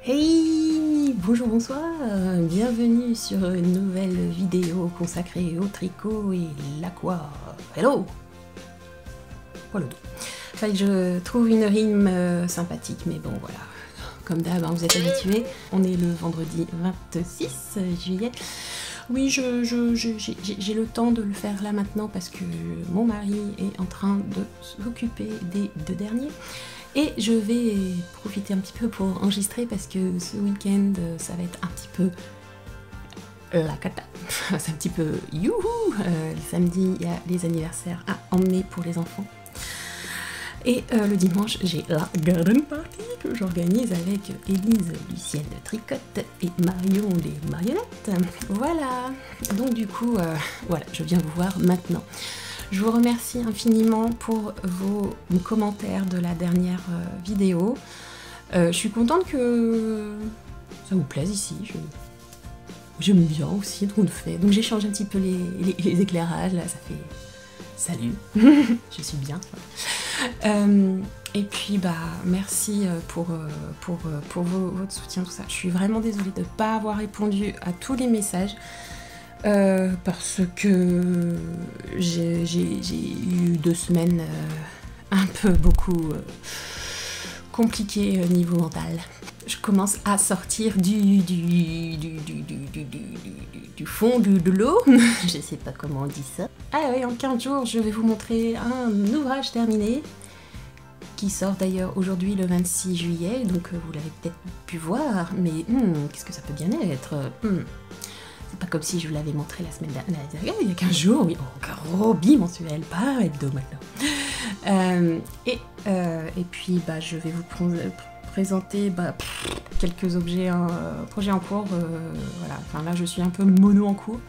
Hey, bonjour, bonsoir, bienvenue sur une nouvelle vidéo consacrée au tricot et l'aqua. Hello. Voilà. Fallait que je trouve une rime sympathique, mais bon voilà, comme d'hab, hein, vous êtes habitués. On est le vendredi 26 juillet. Oui, j'ai le temps de le faire là maintenant parce que mon mari est en train de s'occuper des deux derniers. Et je vais profiter un petit peu pour enregistrer parce que ce week-end, ça va être un petit peu la cata. C'est un petit peu youhou. Le samedi, il y a les anniversaires à emmener pour les enfants. Et le dimanche, j'ai la garden party que j'organise avec Élise, Lucienne de Tricotte et Marion des marionnettes. Voilà. Donc du coup, voilà, je viens vous voir maintenant. Je vous remercie infiniment pour vos commentaires de la dernière vidéo. Je suis contente que ça vous plaise ici. J'aime bien aussi ce qu'on fait. Donc j'ai changé un petit peu les éclairages. Là, ça fait salut. Je suis bien. Et puis bah merci pour votre soutien, tout ça. Je suis vraiment désolée de ne pas avoir répondu à tous les messages. Parce que j'ai eu 2 semaines un peu beaucoup compliquées niveau mental. Je commence à sortir du fond de l'eau. Je sais pas comment on dit ça. Ah oui, en 15 jours, je vais vous montrer un ouvrage terminé qui sort d'ailleurs aujourd'hui le 26 juillet, donc vous l'avez peut-être pu voir, mais qu'est-ce que ça peut bien être. C'est pas comme si je vous l'avais montré la semaine dernière, il y a 15 jours, oui, gros bimensuel, pas hebdomadaire. Et puis bah, je vais vous présenter quelques objets, projets en cours. Voilà. Enfin, là je suis un peu mono en cours,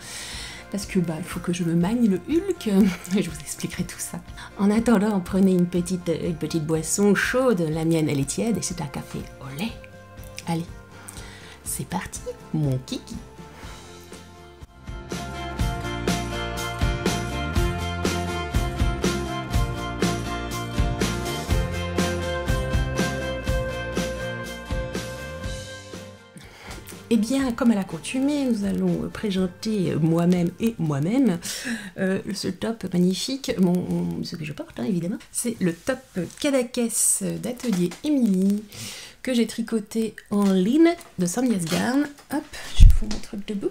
parce que bah, il faut que je me magne le Hulk, et je vous expliquerai tout ça. En attendant, prenez une petite boisson chaude, la mienne elle est tiède, et c'est un café au lait. Allez, c'est parti, mon kiki. Eh bien, comme à l'accoutumée, nous allons présenter moi-même ce top magnifique, ce que je porte, hein, évidemment. C'est le top Cadaquès d'Atelier Émilie, que j'ai tricoté en ligne de Samyas Garn. Hop, je vous montre debout.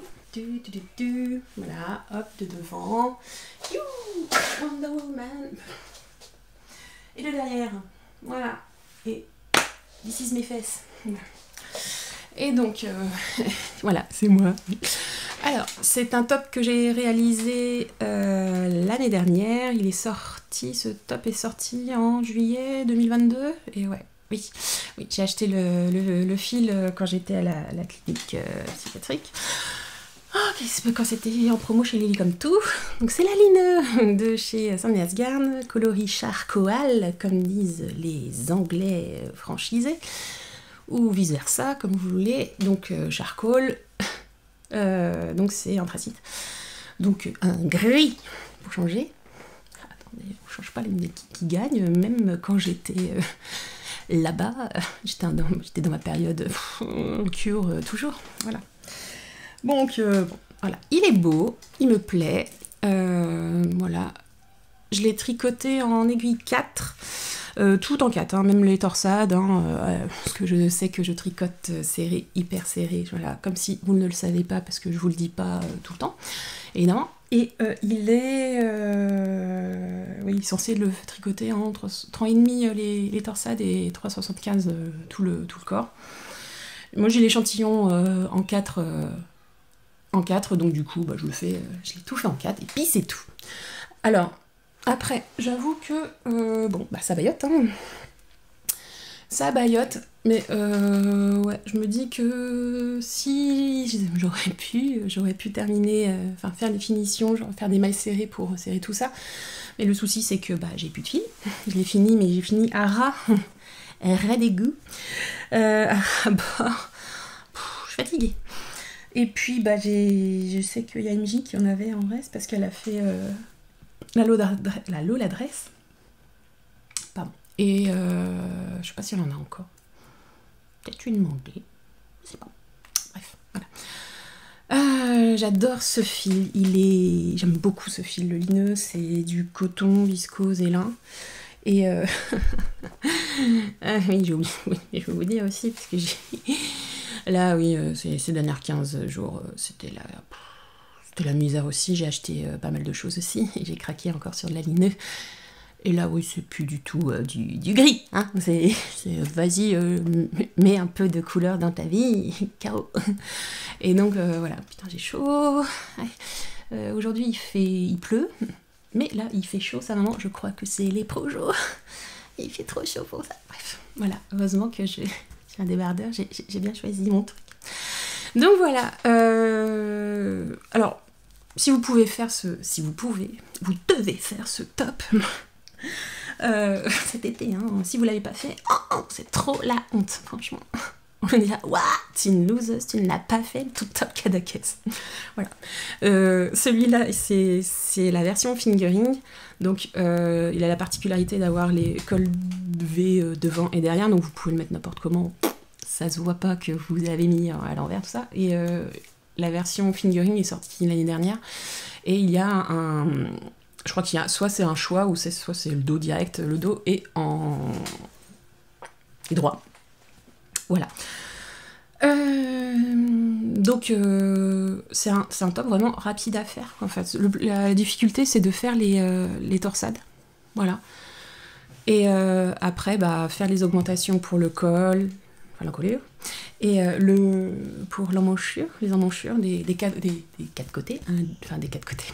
Voilà, hop, de devant. You, Wonder Woman. Et de derrière. Voilà. Et this is mes fesses. Et donc, voilà, c'est moi. Alors, c'est un top que j'ai réalisé l'année dernière. Il est sorti, ce top est sorti en juillet 2022. Et ouais, oui, j'ai acheté le fil quand j'étais à la clinique psychiatrique. Oh, quand c'était en promo chez Lily comme tout. Donc c'est la ligne de chez Samyas Garn, coloris charcoal, comme disent les Anglais franchisés. Ou vice versa, comme vous voulez. Donc charcoal, donc c'est anthracite. Donc un gris, pour changer. Attendez, on ne change pas les lunettes qui gagnent, même quand j'étais là-bas, j'étais dans ma période cure toujours, voilà. Donc bon, voilà, il est beau, il me plaît, voilà. Je l'ai tricoté en aiguille 4. Tout en 4, hein, même les torsades, parce que je sais que je tricote serré, hyper serré, voilà, comme si vous ne le savez pas, parce que je vous le dis pas tout le temps, évidemment. Et il est censé le tricoter entre 3,5 les torsades et 3,75 tout le corps. Moi j'ai l'échantillon en 4, donc du coup bah, je l'ai tout fait en 4, et puis c'est tout. Alors, après, j'avoue que, bon, bah ça baillote, hein. Ça baillote, mais ouais, je me dis que si j'aurais pu terminer, enfin faire les finitions, genre faire des mailles serrées pour serrer tout ça. Mais le souci, c'est que bah j'ai plus de fil. Je l'ai fini, mais j'ai fini à ras, ras d'égout. À bord. Je suis fatiguée. Et puis, bah je sais qu'il y a MJ qui en avait en reste parce qu'elle a fait la Lola Dress. Pardon. Et je sais pas si elle en a encore. Peut-être lui demander. sais pas. Bref, voilà. J'adore ce fil, j'aime beaucoup ce fil, le lineux, c'est du coton, viscose et lin. Et ah oui, j'ai oublié, oui, je vais vous dire aussi, parce que là, oui, ces derniers 15 jours, c'était la misère aussi, j'ai acheté pas mal de choses aussi, et j'ai craqué encore sur de la lineux. Et là, oui, c'est plus du tout du gris, hein. C'est vas-y, mets un peu de couleur dans ta vie, Caro. Et donc, voilà, putain, j'ai chaud. Aujourd'hui, il pleut, mais là, il fait chaud, ça, maman, je crois que c'est les projos. Il fait trop chaud pour ça. Bref, voilà, heureusement que je suis un débardeur, j'ai bien choisi mon truc. Donc, voilà. Alors, si vous devez faire ce top... cet été, hein, si vous l'avez pas fait, c'est trop la honte, franchement. On est là, what, tu es une loseuse, tu ne l'as pas fait, tout top Kadakes. Voilà. Celui-là, c'est la version fingering, donc il a la particularité d'avoir les cols V devant et derrière, donc vous pouvez le mettre n'importe comment, ça se voit pas que vous avez mis à l'envers, tout ça. Et la version fingering est sortie l'année dernière, et il y a je crois qu'il y a soit c'est un choix ou soit c'est le dos direct. Le dos est droit. Voilà. Donc c'est un top vraiment rapide à faire. En fait, la difficulté c'est de faire les torsades. Voilà. Et après faire les augmentations pour le col, enfin l'encolure, et pour l'emmanchure, les emmanchure des quatre côtés, enfin des quatre côtés.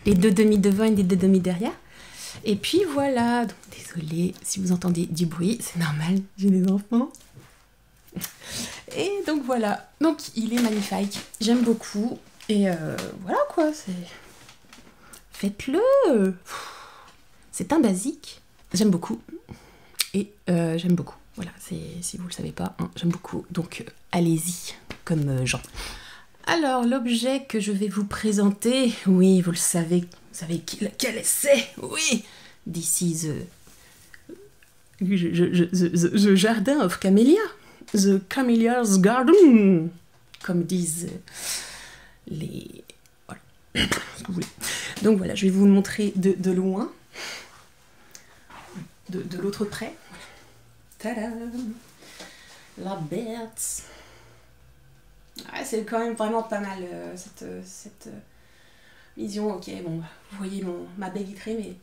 Les 2 demi devant et les 2 demi derrière. Et puis voilà, donc désolée si vous entendez du bruit, c'est normal, j'ai des enfants. Et donc voilà, donc il est magnifique, j'aime beaucoup. Et voilà quoi, faites-le. C'est un basique, j'aime beaucoup. Et j'aime beaucoup, voilà, si vous le savez pas, hein, j'aime beaucoup. Donc allez-y, comme Jean. Alors, l'objet que je vais vous présenter, oui, vous savez lequel c'est, oui, this is the Jardin of Camellia, the Camellia's Garden, comme disent les... Voilà, ce que vous voulez. Donc voilà, je vais vous le montrer de loin, de l'autre près. Tadam, la bête. Ah, c'est quand même vraiment pas mal cette vision. Ok, bon, vous voyez ma baie vitrée, mais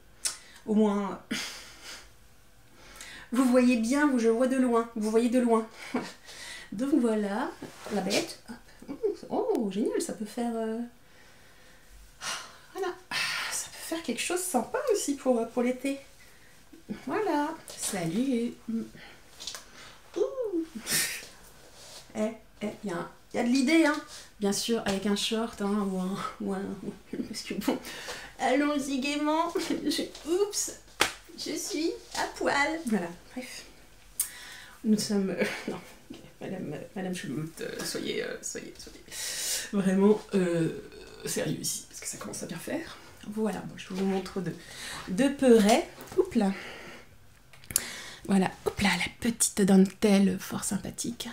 au moins vous voyez bien, je vois de loin, vous voyez de loin. Donc voilà, la bête. Oh, génial, ça peut faire voilà, ça peut faire quelque chose de sympa aussi pour l'été. Voilà, salut. Il y a de l'idée, hein, bien sûr, avec un short, hein, ou un... Parce que bon, allons-y gaiement. Oups, je suis à poil. Voilà, bref. Nous sommes... non, Madame Chouloute, soyez vraiment sérieux ici, parce que ça commence à bien faire. Voilà, bon, je vous montre de peu près. Oups là. Voilà, hop là, la petite dentelle fort sympathique.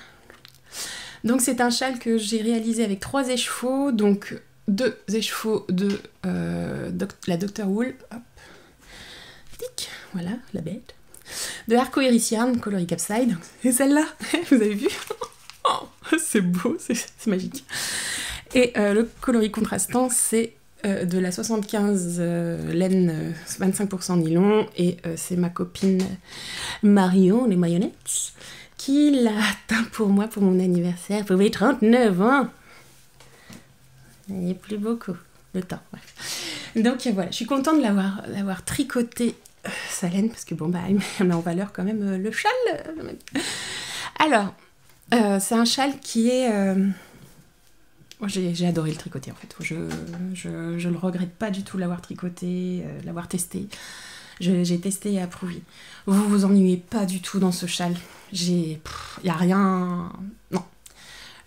Donc c'est un châle que j'ai réalisé avec 3 écheveaux, donc 2 écheveaux de la Dr. Wool, hop, tic, voilà, la bête, de Arco Iris Yarn, coloris Capside, c'est celle-là, vous avez vu? Oh, c'est beau, c'est magique. Et le coloris contrastant, c'est de la 75 laine 25% nylon, et c'est ma copine Marion, les marionnettes, qui l'a atteint pour moi pour mon anniversaire, pour mes 39 ans. Il n'y a plus beaucoup de temps. Bref. Donc voilà, je suis contente de l'avoir tricoté sa laine, parce que bon, il met en valeur quand même le châle. Alors, c'est un châle qui est... j'ai adoré le tricoter en fait. Je le regrette pas du tout de l'avoir tricoté, l'avoir testé. J'ai testé et approuvé. Vous vous ennuyez pas du tout dans ce châle. Y a rien... Non.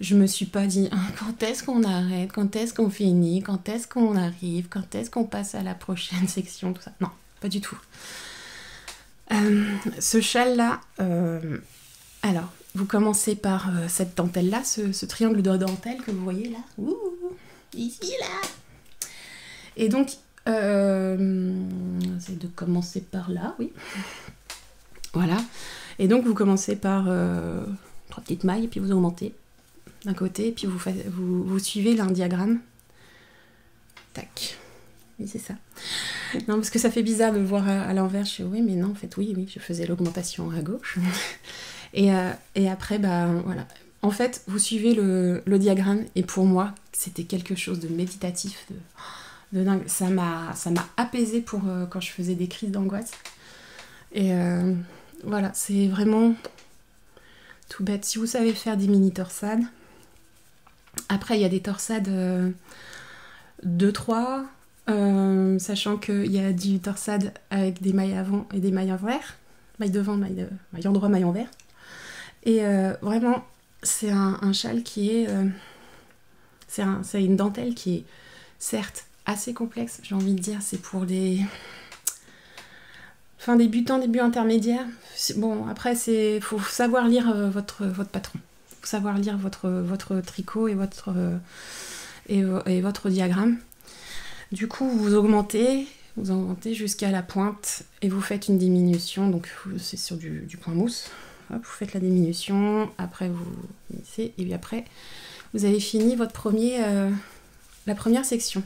Je me suis pas dit quand est-ce qu'on arrête, quand est-ce qu'on finit, quand est-ce qu'on arrive, quand est-ce qu'on passe à la prochaine section, tout ça. Non, pas du tout. Ce châle-là, alors, vous commencez par cette dentelle-là, ce triangle de dentelle que vous voyez là. Ouh, ici, là. Et donc, c'est de commencer par là, oui. Voilà. Et donc, vous commencez par 3 petites mailles, et puis vous augmentez d'un côté, et puis vous suivez là un diagramme. Tac. Oui, c'est ça. Non, parce que ça fait bizarre de le voir à l'envers. Je suis, oui, mais non, en fait, oui, je faisais l'augmentation à gauche. Et après, bah, voilà. En fait, vous suivez le diagramme, et pour moi, c'était quelque chose de méditatif, de dingue. Ça m'a apaisé pour quand je faisais des crises d'angoisse. Et voilà, c'est vraiment tout bête. Si vous savez faire des mini torsades, après, il y a des torsades 2-3, sachant qu'il y a du torsade avec des mailles avant et des mailles envers, mailles devant, mailles en droit, mailles envers. Et vraiment, c'est un châle qui est... c'est une dentelle qui est, certes, assez complexe, j'ai envie de dire. C'est pour les... Fin débutants, début intermédiaire. Bon, après, faut savoir lire votre patron. Faut savoir lire votre tricot et votre diagramme. Du coup, vous augmentez jusqu'à la pointe et vous faites une diminution. Donc, c'est sur du point mousse. Hop, vous faites la diminution. Après, vous finissez. Et puis après, vous avez fini la première section.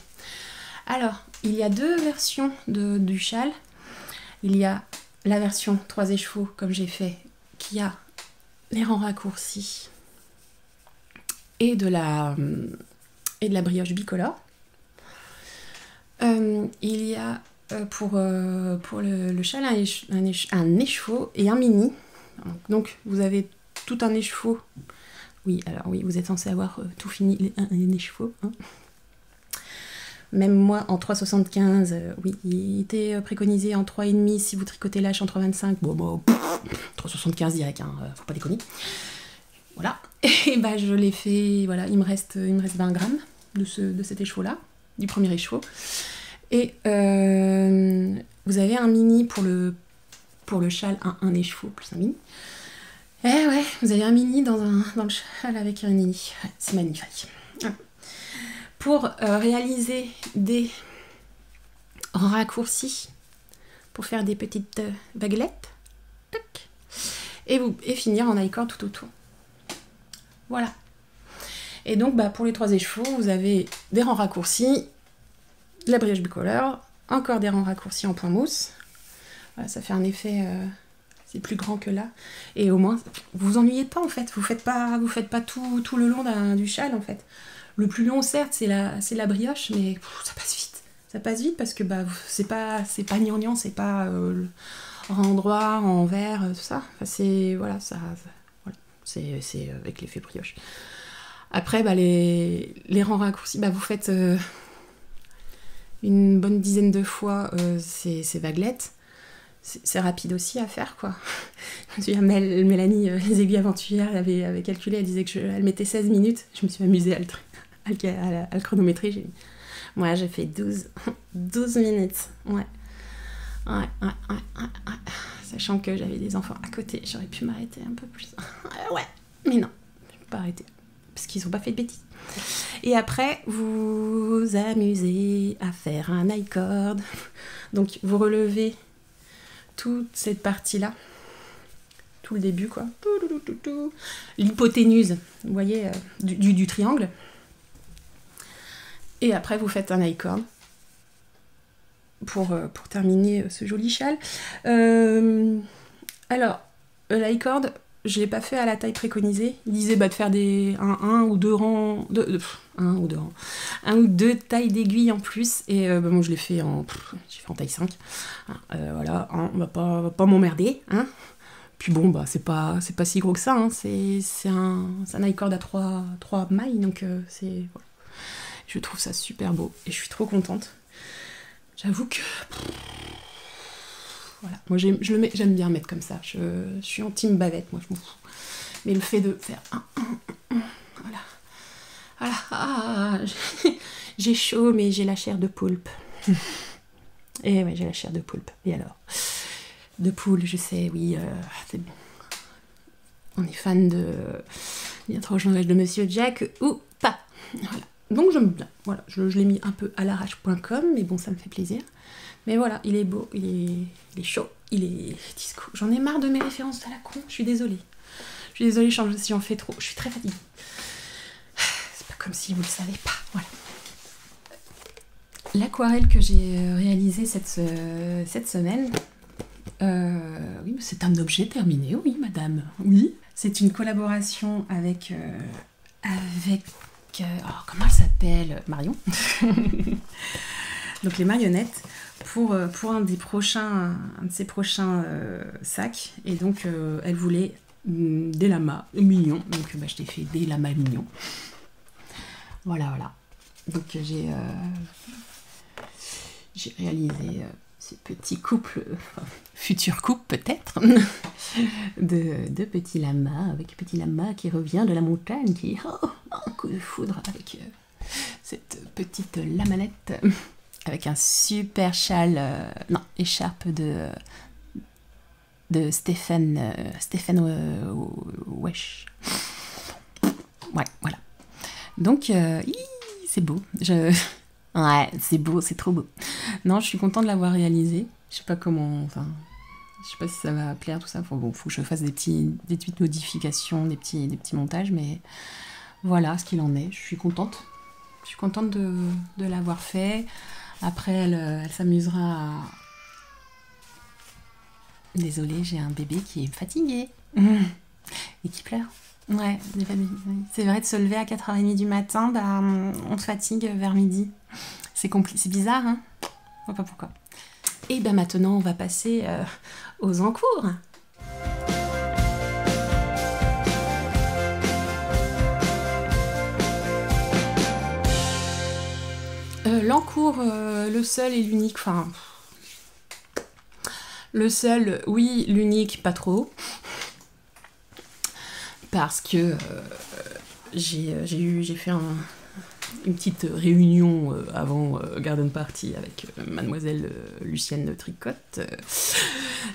Alors, il y a 2 versions du châle. Il y a la version 3 écheveaux, comme j'ai fait, qui a les rangs raccourcis et de la brioche bicolore. Il y a pour le châle un écheveau et un mini. Donc vous avez tout un écheveau. Oui, alors oui, vous êtes censé avoir tout fini, un écheveau. Hein. Même moi, en 3,75, oui, il était préconisé en 3,5 si vous tricotez l'âche en 3,25. Bon, 3,75 direct, hein, faut pas déconner. Voilà, et bah je l'ai fait, voilà, il me reste 20 grammes de cet écheveau-là, du premier écheveau. Et vous avez un mini pour le châle, un écheveau plus un mini. Eh ouais, vous avez un mini dans le châle avec un mini. C'est magnifique. Pour réaliser des raccourcis, pour faire des petites vaguelettes, tac, et finir en I-cord tout autour. Voilà. Et donc, bah, pour les 3 écheveaux, vous avez des rangs raccourcis, la brioche bicolore, encore des rangs raccourcis en point mousse. Voilà, ça fait un effet... c'est plus grand que là. Et au moins, vous vous ennuyez pas, en fait. Vous faites pas tout le long du châle, en fait. Le plus long, certes, c'est la brioche, mais ça passe vite. Ça passe vite parce que bah, c'est pas gnangnan, c'est pas en droit, en vert, tout ça. Enfin, c'est voilà, voilà. C'est avec l'effet brioche. Après, bah, les rangs raccourcis, bah, vous faites une bonne dizaine de fois ces vaguelettes. C'est rapide aussi à faire, quoi. Je me souviens, Mélanie, les aiguilles aventurières, elle avait calculé, elle disait qu'elle mettait 16 minutes. Je me suis amusée à le chronométrer. Moi, j'ai fait 12 minutes. Ouais. Sachant que j'avais des enfants à côté, j'aurais pu m'arrêter un peu plus. Ouais, mais non, je peux pas arrêter. Parce qu'ils n'ont pas fait de bêtises. Et après, vous vous amusez à faire un I-cord. Donc, vous relevez toute cette partie-là. Tout le début, quoi. L'hypoténuse, vous voyez, du triangle. Et après, vous faites un I-cord pour terminer ce joli châle. Alors, l'i-cord, je ne l'ai pas fait à la taille préconisée. Il disait de faire un ou deux rangs, un ou deux tailles d'aiguilles en plus. Et moi, je l'ai fait en taille 5. Voilà, hein, on va pas m'emmerder. Hein. Puis bon, bah, c'est pas si gros que ça. Hein. C'est un i-cord à 3 mailles. Donc, voilà. Je trouve ça super beau. Et je suis trop contente. J'avoue que... Voilà. Moi, j'aime bien mettre comme ça. Je suis en team bavette, moi, je m'en fous. Mais le fait de faire voilà. J'ai chaud, mais j'ai la chair de poulpe. Et ouais, j'ai la chair de poulpe. Et alors? De poule, je sais, oui, c'est bon. on est fan de l'étrange Noël de Monsieur Jack ou pas. Voilà. Donc j'aime bien. Voilà, je l'ai mis un peu à l'arrache.com, mais bon, ça me fait plaisir. Mais voilà, il est beau, il est chaud, il est disco. J'en ai marre de mes références à la con, je suis désolée. Je suis désolée si j'en fais trop, je suis très fatiguée. C'est pas comme si vous le savez pas, voilà. L'aquarelle que j'ai réalisée cette semaine, oui, c'est un objet terminé, oui, madame, oui. C'est une collaboration avec comment elle s'appelle, Marion. Donc les marionnettes pour un de ses prochains sacs. Et donc elle voulait des lamas mignons. Donc je t'ai fait des lamas mignons. Voilà. Donc j'ai réalisé ce petit couple, futur couple peut-être, de petits lamas, avec petit lama qui revient de la montagne, qui un coup de foudre avec cette petite lamanette, avec un super châle, écharpe de Stéphane Wesh. Ouais, voilà. Donc, c'est beau. Ouais, c'est beau, c'est trop beau. Non, je suis contente de l'avoir réalisé. Je sais pas comment, je sais pas si ça va plaire tout ça. Faut que je fasse des petites modifications, des petits montages, mais voilà ce qu'il en est. Je suis contente. Je suis contente de l'avoir fait. Après, elle s'amusera à... Désolée, j'ai un bébé qui est fatigué et qui pleure. Ouais, c'est vrai, de se lever à 4h30 du matin, on se fatigue vers midi. C'est bizarre, hein? Je vois pas pourquoi. Et maintenant, on va passer aux encours. L'encours, le seul et l'unique, le seul, oui, l'unique, pas trop. Parce que j'ai fait une petite réunion avant Garden Party avec mademoiselle Lucienne Tricotte.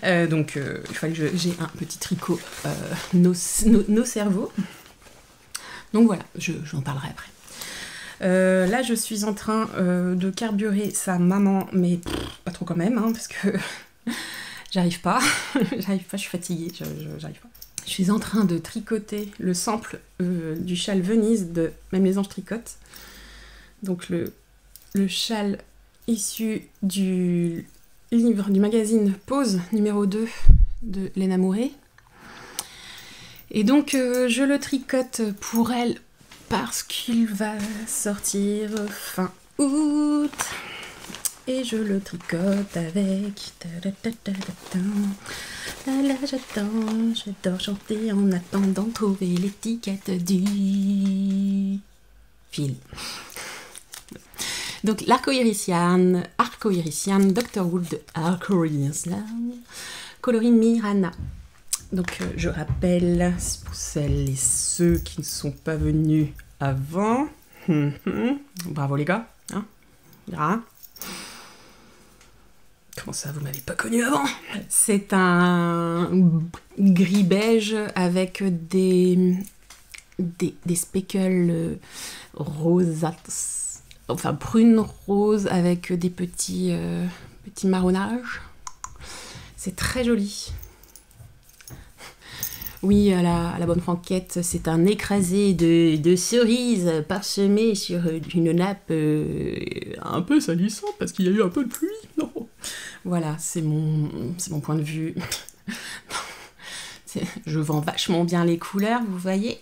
Donc il fallait que j'ai un petit tricot nos cerveaux. Donc voilà, j'en parlerai après. Là, je suis en train de carburer sa maman, mais pas trop quand même, hein, parce que j'arrive pas, je suis fatiguée, j'arrive pas. Je suis en train de tricoter le sample du châle Venise de Ma Maison Je Tricote. Donc le châle issu du livre du magazine Pause numéro 2 de Léna Mouret. Et donc je le tricote pour elle parce qu'il va sortir fin août. Et je le tricote avec... J'adore chanter en attendant de trouver l'étiquette du fil. Donc l'arc-irisien, Dr. Wood de Arc-Irisien, coloris Mirana. Donc je rappelle, pour celles et ceux qui ne sont pas venus avant, bravo les gars, hein, ah. Comment ça, vous m'avez pas connu avant? C'est un gris beige avec des speckles rosâtres, enfin brune rose avec des petits marronnages. C'est très joli. Oui, à la bonne franquette, c'est un écrasé de cerises parsemé sur une nappe un peu salissante parce qu'il y a eu un peu de pluie. Non. Voilà, c'est mon point de vue. Je vends vachement bien les couleurs, vous voyez.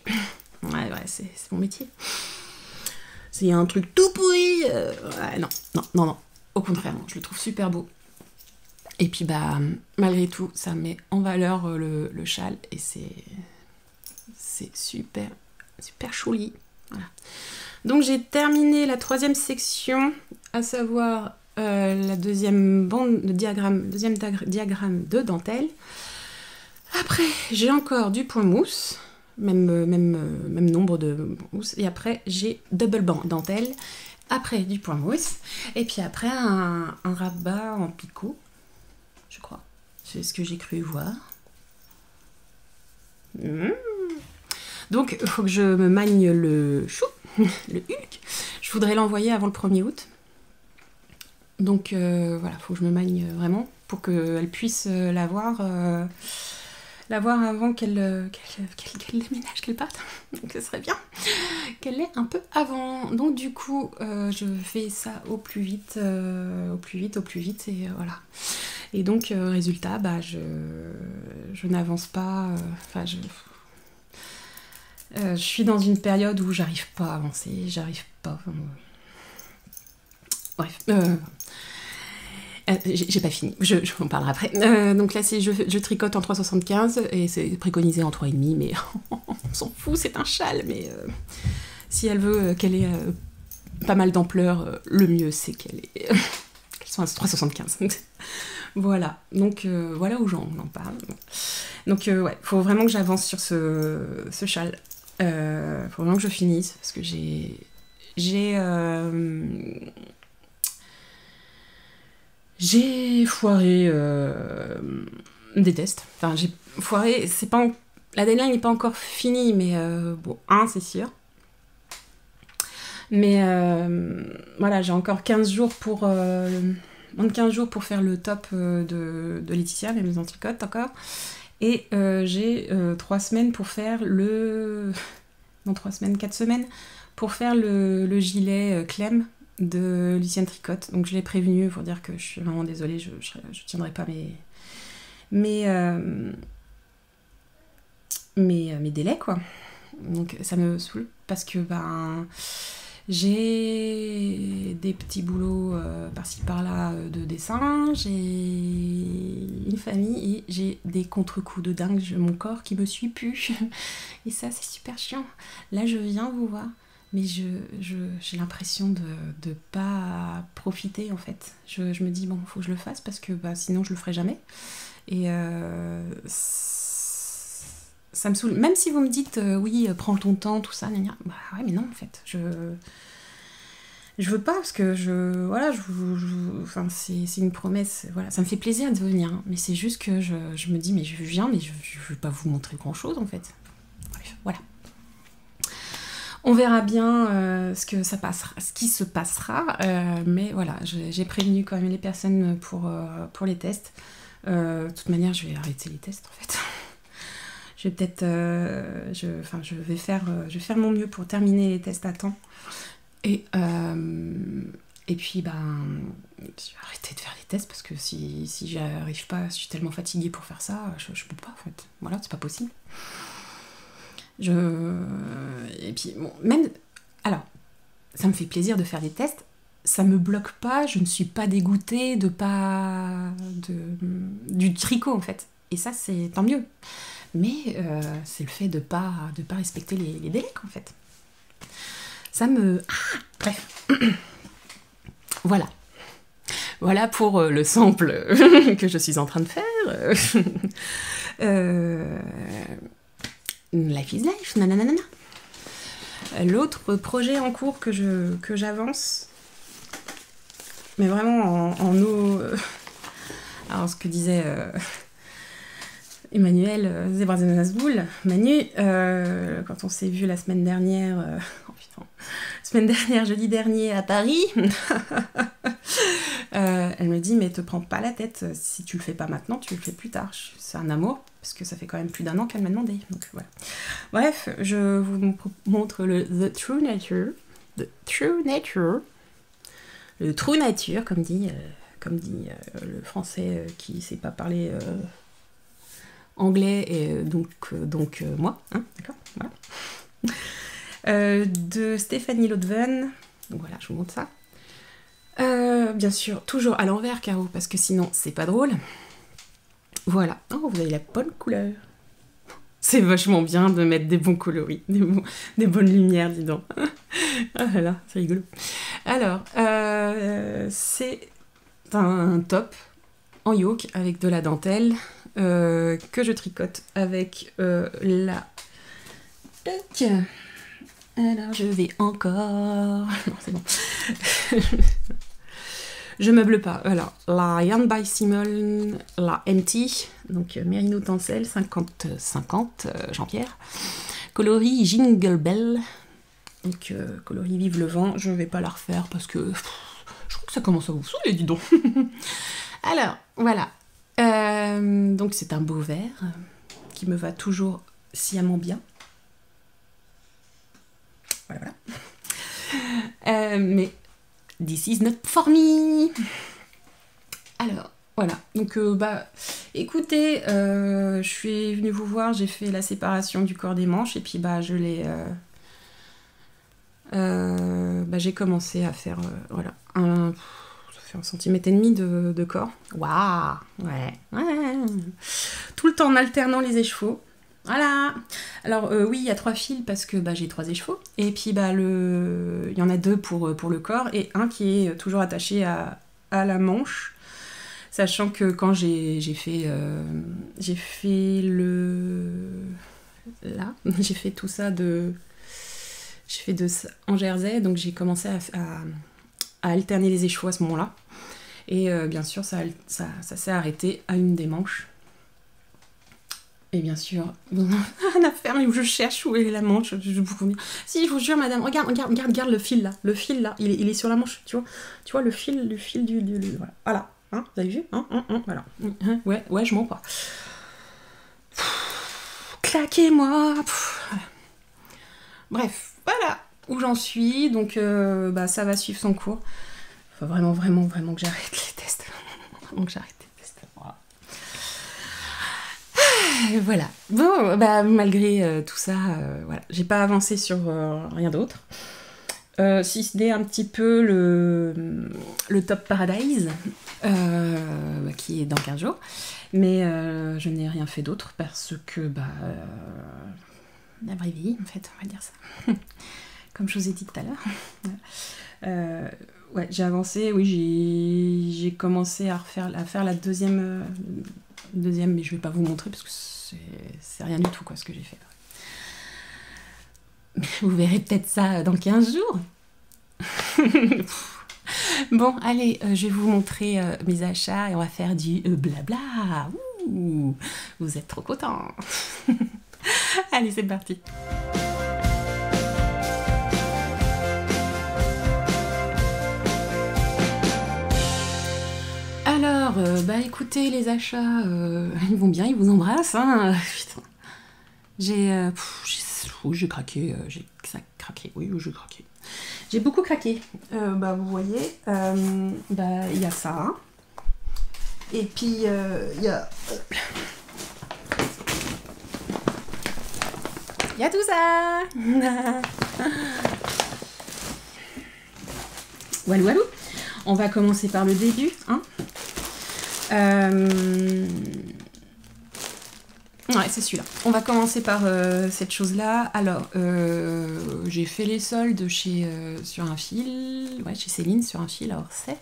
Ouais, c'est mon métier. C'est un truc tout pourri. Ouais, non. Au contraire, je le trouve super beau. Et puis malgré tout, ça met en valeur le châle et c'est super joli. Voilà. Donc j'ai terminé la 3e section, à savoir la deuxième bande de diagramme de dentelle. Après, j'ai encore du point mousse, même nombre de mousse, et après j'ai double band dentelle. Après du point mousse, et puis après un rabat en picot. Je crois. C'est ce que j'ai cru voir. Donc, il faut que je me magne le chou, le Hulk. Je voudrais l'envoyer avant le 1er août. Donc, voilà, il faut que je me magne vraiment pour qu'elle puisse l'avoir avant qu'elle déménage, qu'elle parte. Donc, ce serait bien qu'elle l'ait un peu avant. Donc, du coup, je fais ça au plus vite, et voilà. Et donc, résultat, bah, je n'avance pas. Enfin, je suis dans une période où j'arrive pas à avancer, j'arrive pas. Bref, j'ai pas fini, je vous en parlerai après. Donc là, je tricote en 3,75 et c'est préconisé en 3,5, mais on s'en fout, c'est un châle. Mais si elle veut qu'elle ait pas mal d'ampleur, le mieux c'est qu'elle soit à 3,75. Voilà, donc voilà où j'en parle. Donc ouais, faut vraiment que j'avance sur ce châle. Faut vraiment que je finisse parce que j'ai foiré des tests. Enfin, j'ai foiré, c'est pas la deadline n'est pas encore finie, mais bon, c'est sûr. Mais voilà, j'ai encore 15 jours pour moins de 15 jours pour faire le top de Laetitia, les maisons tricote encore. Et j'ai 3 semaines pour faire non, 3 semaines, 4 semaines pour faire le gilet Clem de Lucienne Tricotte. Donc je l'ai prévenue pour dire que je suis vraiment désolée, je tiendrai pas mes délais, quoi. Donc ça me saoule parce que j'ai des petits boulots par-ci par-là de dessin, j'ai une famille et j'ai des contre-coups de dingue, mon corps qui me suit plus. Et ça, c'est super chiant. Là, je viens vous voir, mais j'ai l'impression de pas profiter, en fait. Je me dis, bon, faut que je le fasse parce que sinon, je le ferai jamais. Et ça me saoule. Même si vous me dites, oui, prends ton temps, tout ça, ouais, mais non, en fait, je veux pas, parce que enfin, c'est une promesse, voilà, ça me fait plaisir de venir, hein, mais c'est juste que je me dis, mais je viens, mais je veux pas vous montrer grand chose, en fait. Bref, voilà. On verra bien ce qui se passera, mais voilà, j'ai prévenu quand même les personnes pour les tests. De toute manière, je vais arrêter les tests, en fait. Je vais peut-être, je vais faire mon mieux pour terminer les tests à temps. Et puis, je vais arrêter de faire les tests parce que si j'y arrive pas, si je suis tellement fatiguée pour faire ça, je peux pas, en fait. Voilà, c'est pas possible. Et puis, bon, même... Alors, ça me fait plaisir de faire des tests, ça me bloque pas, je ne suis pas dégoûtée du tricot, en fait. Et ça, c'est tant mieux. Mais c'est le fait de pas respecter les délais, en fait. Ça me... bref. Voilà. Voilà pour le sample que je suis en train de faire. Life is life, nanana. L'autre projet en cours que j'avance, mais vraiment en eau... alors, ce que disait... Emmanuel Zebrazanasboul, Manu, quand on s'est vu la semaine dernière, jeudi dernier à Paris, elle me dit, mais te prends pas la tête, si tu le fais pas maintenant, tu le fais plus tard. C'est un amour, parce que ça fait quand même plus d'1 an qu'elle m'a demandé. Donc voilà. Bref, je vous montre The True Nature, le True Nature, comme dit le français qui sait pas parler anglais, et donc moi, hein, d'accord, voilà. De Stéphanie Lodven, donc voilà, je vous montre ça. Bien sûr, toujours à l'envers, Caro, parce que sinon c'est pas drôle. Voilà, oh, vous avez la bonne couleur. C'est vachement bien de mettre des bons coloris, des bonnes lumières, dis donc. Ah là là, c'est rigolo. Alors, c'est un top en yoke avec de la dentelle que je tricote avec la... Tac. Alors, je vais encore... Non, c'est bon. Je meuble pas. Alors, la Yarn by Simone, la Empty, Donc Mérino Tencel, 50-50, Jean-Pierre. Coloris Jingle Bell. Donc coloris Vive le vent. Je ne vais pas la refaire parce que je crois que ça commence à vous saouler, dis donc. Alors, voilà. Donc c'est un beau vert qui me va toujours sciemment bien. Voilà. Mais this is not for me. Alors, voilà. Donc, écoutez, je suis venue vous voir, j'ai fait la séparation du corps des manches et puis je l'ai... j'ai commencé à faire, voilà, ça fait 1,5 cm de corps. Waouh, ouais. Tout le temps en alternant les écheveaux. Voilà. Alors oui, il y a 3 fils parce que j'ai 3 écheveaux. Et puis il y en a 2 pour le corps et un qui est toujours attaché à la manche. Sachant que quand j'ai fait tout ça en jersey, donc j'ai commencé à alterner les écheveaux à ce moment-là. Et bien sûr, ça s'est arrêté à une des manches. Et bien sûr, rien à faire, mais je cherche où est la manche. Si, je vous jure, madame, regarde le fil là. Le fil là, il est sur la manche, tu vois le fil du voilà. Hein, vous avez vu, voilà. Ouais, je mens pas. Claquez-moi. Bref, voilà où j'en suis. Donc, ça va suivre son cours. Faut vraiment que j'arrête les tests. Vraiment que j'arrête les tests. Voilà. Bon, malgré tout ça, voilà. J'ai pas avancé sur rien d'autre. Si ce n'est un petit peu le Top Paradise, qui est dans 15 jours. Mais je n'ai rien fait d'autre parce que, la vraie vie, en fait, on va dire ça. Comme je vous ai dit tout à l'heure. Ouais, j'ai avancé, oui, j'ai commencé à faire la deuxième, mais je vais pas vous montrer parce que c'est rien du tout, quoi, ce que j'ai fait. Vous verrez peut-être ça dans 15 jours. Bon, allez, je vais vous montrer mes achats et on va faire du blabla. Ouh, vous êtes trop contents. Allez, c'est parti. Alors, écoutez, les achats, ils vont bien, ils vous embrassent. Hein. Putain. J'ai craqué, ça craqué, oui, j'ai craqué. J'ai beaucoup craqué. Vous voyez, il y a ça. Hein. Et puis, il y a... Il y a tout ça. Walou. On va commencer par le début. Hein. Ouais, c'est celui-là. On va commencer par cette chose-là. Alors, j'ai fait les soldes sur un fil. Ouais, chez Céline, sur un fil à Orsay.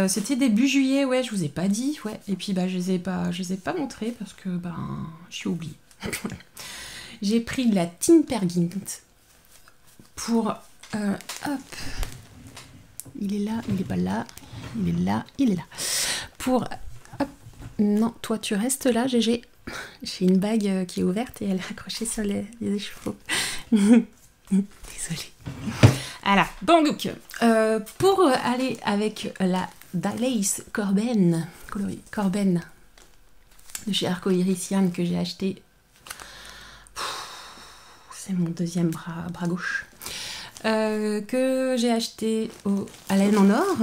C'était début juillet, ouais, je vous ai pas dit. Ouais. Et puis, je les ai pas montrés parce que, je suis oubliée. J'ai pris de la Tinpergint pour... hop. Il est là, il est pas là. Il est là, il est là. Pour... Hop. Non, toi, tu restes là, GG. J'ai une bague qui est ouverte et elle est accrochée sur les écheveaux. Désolée. Voilà. Bon, donc, pour aller avec la Dalace Corben, coloris Corben, de chez Arco Irician que j'ai acheté. C'est mon deuxième bras gauche. Que j'ai acheté à laine en or.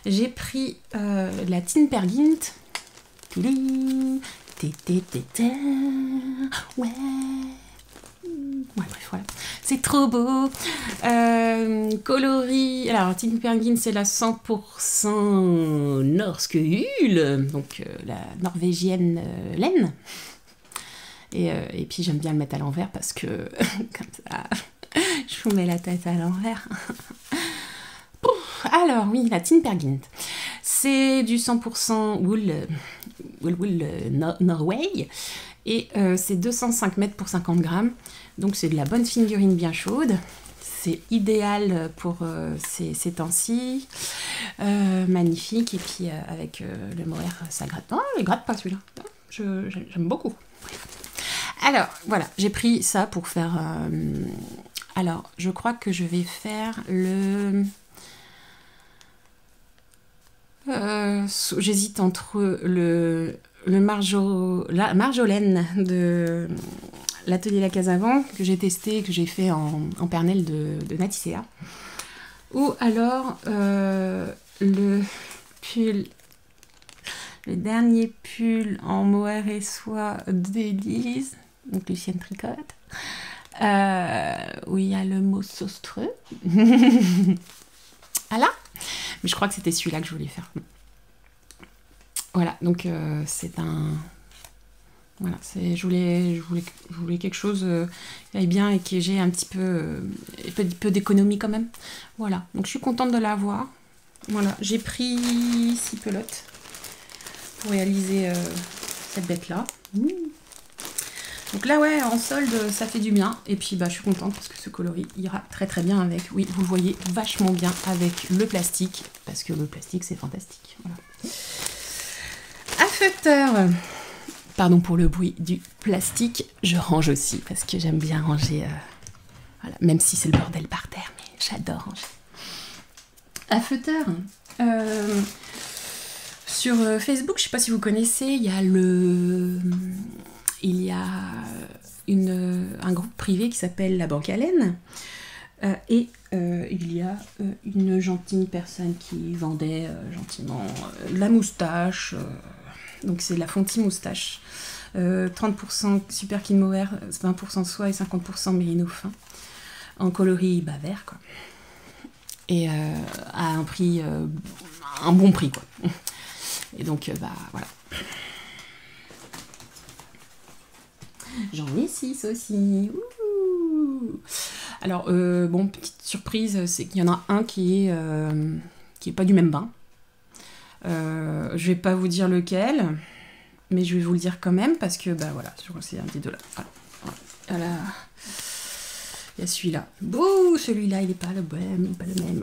J'ai pris la Tinpergint. Ouais. Bref, voilà. C'est trop beau. Coloris. Alors, Tinpergint, c'est la 100% Norske Hull, donc la norvégienne laine. Et puis, j'aime bien le mettre à l'envers parce que, comme ça, je vous mets la tête à l'envers. Alors, oui, la Tinpergint. C'est du 100% wool Norway. Et c'est 205 mètres pour 50 grammes. Donc, c'est de la bonne figurine bien chaude. C'est idéal pour ces temps-ci. Magnifique. Et puis, avec le mohair, ça gratte. Oh, il gratte pas celui-là. j'aime beaucoup. Alors, voilà, j'ai pris ça pour faire... alors, je crois que je vais faire le... j'hésite entre la Marjolaine de l'atelier La Casavant, que j'ai testé, que j'ai fait en pernel de Naticea. Ou alors le pull... Le dernier pull en mohair et soie d'Élise, donc Lucienne Tricotte, où il y a le mot saustreux. Voilà. Mais je crois que c'était celui-là que je voulais faire. Voilà, donc c'est un... Voilà, je voulais quelque chose qui aille bien et qui j'ai un petit peu d'économie quand même. Voilà, donc je suis contente de l'avoir. Voilà, j'ai pris 6 pelotes pour réaliser cette bête-là. Donc là, ouais, en solde, ça fait du bien. Et puis, bah, je suis contente parce que ce coloris ira très très bien avec. Oui, vous le voyez vachement bien avec le plastique. Parce que le plastique, c'est fantastique. Voilà. Affecteur. Pardon pour le bruit du plastique. Je range aussi parce que j'aime bien ranger. Voilà, même si c'est le bordel par terre, mais j'adore ranger. Affecteur. Sur Facebook, je sais pas si vous connaissez, il y a un groupe privé qui s'appelle La Banque Haleine. Et il y a une gentille personne qui vendait gentiment la moustache. Donc c'est la Fonty moustache. 30% super clean mohair, 20% soie et 50% mérino fin. En coloris vert, quoi. Et à un prix, un bon prix, quoi. Et donc, voilà. J'en ai 6 aussi. Ouh. Alors, bon, petite surprise, c'est qu'il y en a un qui est pas du même bain. Je vais pas vous dire lequel, mais je vais vous le dire quand même, parce que, voilà, je crois que c'est un des deux là. Voilà. Il y a celui-là. Bouh, celui-là, il n'est pas le même.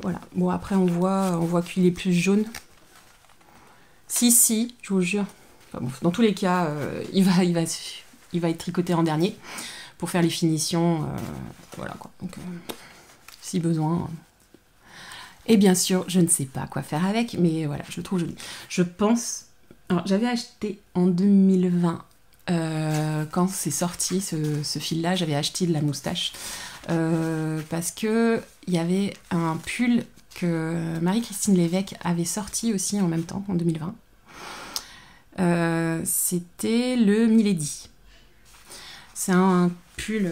Voilà. Bon, après, on voit qu'il est plus jaune. Si, je vous jure. Enfin, bon, dans tous les cas, il va être tricoté en dernier pour faire les finitions. Voilà, quoi. Donc, si besoin. Et bien sûr, je ne sais pas quoi faire avec, mais voilà, je le trouve joli. Je pense... Alors, j'avais acheté en 2020, quand c'est sorti, ce fil-là, j'avais acheté de la moustache. Parce que il y avait un pull que Marie-Christine Lévesque avait sorti aussi en même temps, en 2020. C'était le Milady. C'est un pull,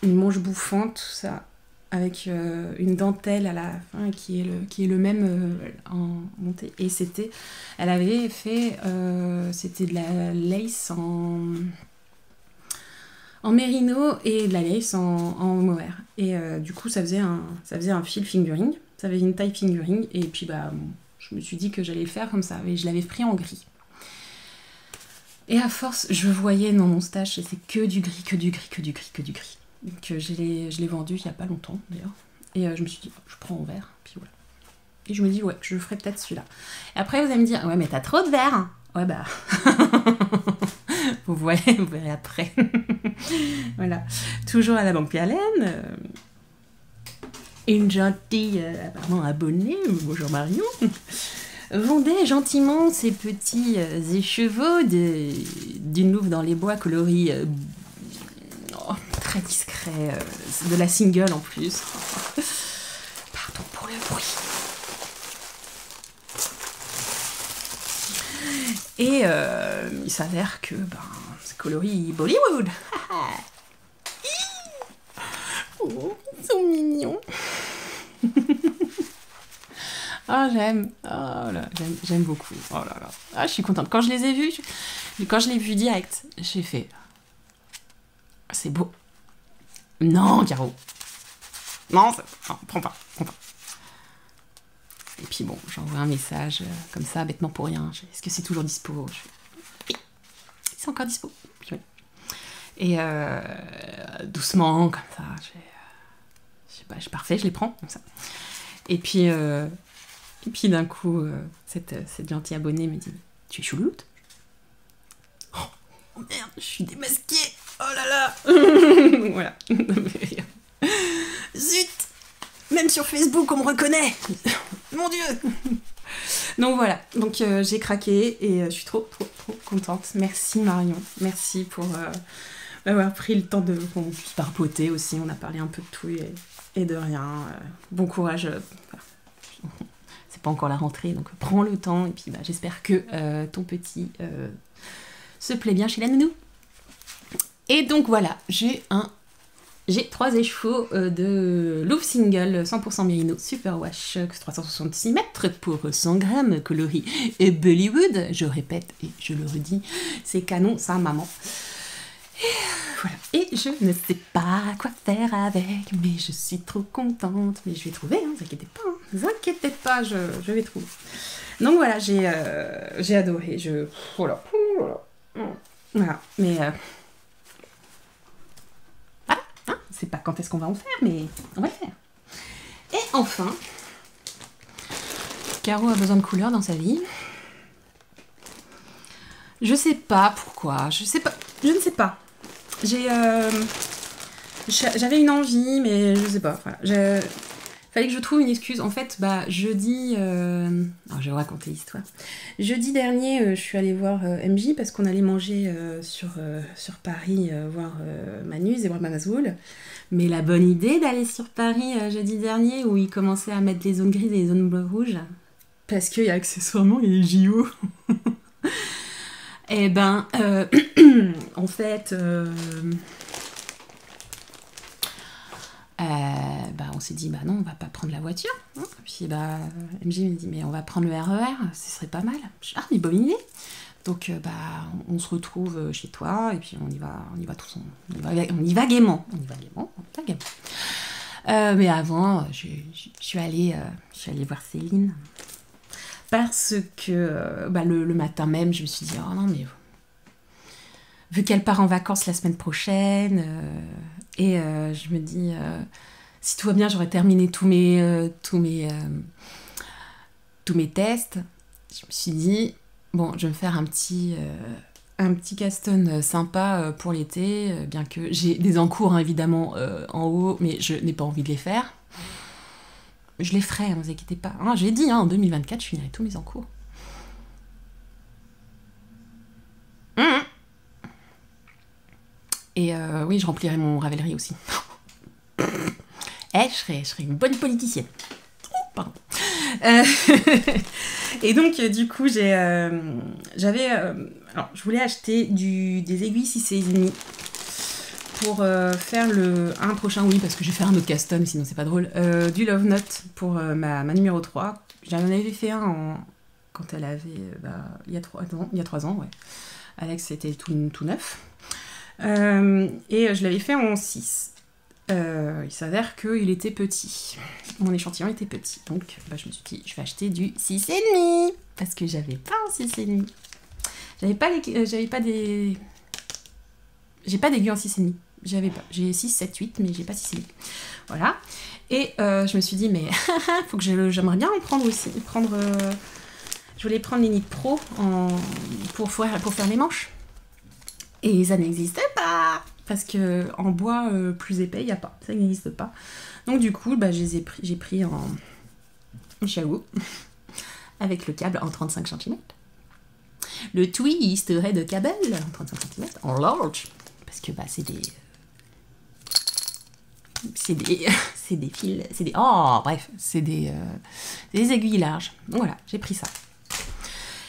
une manche bouffante, tout ça, avec une dentelle à la fin qui est le même en montée. Et elle avait fait, c'était de la lace en mérino et de la lace en mohair. Et du coup, ça faisait un fil fingering, ça avait une taille fingering, et puis je me suis dit que j'allais le faire comme ça, et je l'avais pris en gris. Et à force, je voyais dans mon stash, et c'est que du gris. Donc je l'ai vendu il n'y a pas longtemps d'ailleurs. Et je me suis dit, je prends en vert, puis voilà. Et je me dis, ouais, je ferai peut-être celui-là. Et après, vous allez me dire, ouais, mais t'as trop de vert. Ouais, vous verrez après. Voilà. Toujours à la Banque Haleine. Une gentille, apparemment abonnée, bonjour Marion, vendait gentiment ses petits écheveaux d'une louve dans les bois coloris très discret, de la single en plus. Pardon pour le bruit. Et il s'avère que c'est coloris Bollywood. Oh, ils sont mignons. Ah, j'aime. Oh là, j'aime beaucoup. Oh là là. Ah, je suis contente. Quand je les ai vus, quand je l'ai vu direct, j'ai fait... C'est beau. Non, Caro. Non, prends pas. Et puis bon, j'envoie un message comme ça, bêtement pour rien. Est-ce que c'est toujours dispo? Oui, c'est encore dispo. Puis, ouais. Et doucement, comme ça, je suis parfait, je les prends, comme ça. Et puis d'un coup, cette gentille abonnée me dit, tu es chouloute? Oh merde, je suis démasquée. Oh là là. Voilà. Zut. Même sur Facebook, on me reconnaît. Mon Dieu. Donc voilà, donc j'ai craqué et je suis trop contente. Merci Marion, merci pour avoir pris le temps de papoter aussi. On a parlé un peu de tout et de rien. Bon courage. C'est pas encore la rentrée, donc prends le temps. Et puis j'espère que ton petit se plaît bien chez la nounou. Et donc voilà, j'ai 3 échevaux de Louvre Single 100% Merino Super Wash 366 mètres pour 100 grammes, coloris et Bollywood. Je répète et je le redis, c'est canon, ça maman. Et voilà. Et je ne sais pas quoi faire avec, mais je suis trop contente. Mais je vais trouver, hein, vous inquiétez pas, je vais trouver. Donc voilà, j'ai adoré. Voilà. Mais c'est pas quand est-ce qu'on va en faire, mais on va le faire. Et enfin, Caro a besoin de couleurs dans sa vie. Je sais pas pourquoi, je ne sais pas. J'avais une envie, mais je sais pas. Voilà. Fallait que je trouve une excuse. En fait, jeudi... Alors, je vais vous raconter l'histoire. Jeudi dernier, je suis allée voir MJ parce qu'on allait manger sur Paris, voir Manus et voir Mamazoul. Mais la bonne idée d'aller sur Paris jeudi dernier, où ils commençaient à mettre les zones grises et les zones bleues rouges, parce qu'il y a accessoirement les JO. Et en fait... on s'est dit, non, on va pas prendre la voiture. Hein. Puis MJ me dit, mais on va prendre le RER, ce serait pas mal. Je dis, ah, mais bonne idée. Donc, on se retrouve chez toi, et puis on y va tous, on y va gaiement. Mais avant, je suis allée voir Céline. Parce que le matin même, je me suis dit, oh non, mais vu qu'elle part en vacances la semaine prochaine, je me dis, si tout va bien, j'aurais terminé tous mes tests. Je me suis dit, bon, je vais me faire un petit Caston sympa pour l'été, bien que j'ai des encours hein, évidemment en haut, mais je n'ai pas envie de les faire. Je les ferai, ne vous inquiétez pas. Hein, j'ai dit, en 2024, je finirai tous mes encours. Et oui, je remplirai mon Ravelry aussi. Je serai une bonne politicienne. Pardon. Et donc, du coup, alors, je voulais acheter des aiguilles 6,5 pour faire un prochain, oui, parce que je vais faire un autre custom, sinon c'est pas drôle, du Love Note pour ma numéro 3. J'en avais fait un quand elle avait, il y a 3 ans, ouais. Alex, c'était tout neuf. Et je l'avais fait en 6. Il s'avère qu'il était petit. Mon échantillon était petit. Donc, je me suis dit, je vais acheter du 6,5. Parce que j'avais pas un 6,5. J'ai pas d'aiguille en 6,5. J'avais pas. J'ai 6, 7, 8, mais j'ai pas 6,5. Voilà. Et je me suis dit, mais faut que j'aimerais bien en prendre aussi. Je voulais prendre les Knit Pro pour faire les manches. Et ça n'existait pas. Parce que en bois plus épais, il n'y a pas. Ça n'existe pas. Donc du coup, j'ai pris en chalot avec le câble en 35 cm. Le twist de câble en 35 cm en large. Parce que c'est des fils, c'est des aiguilles larges. Donc voilà, j'ai pris ça.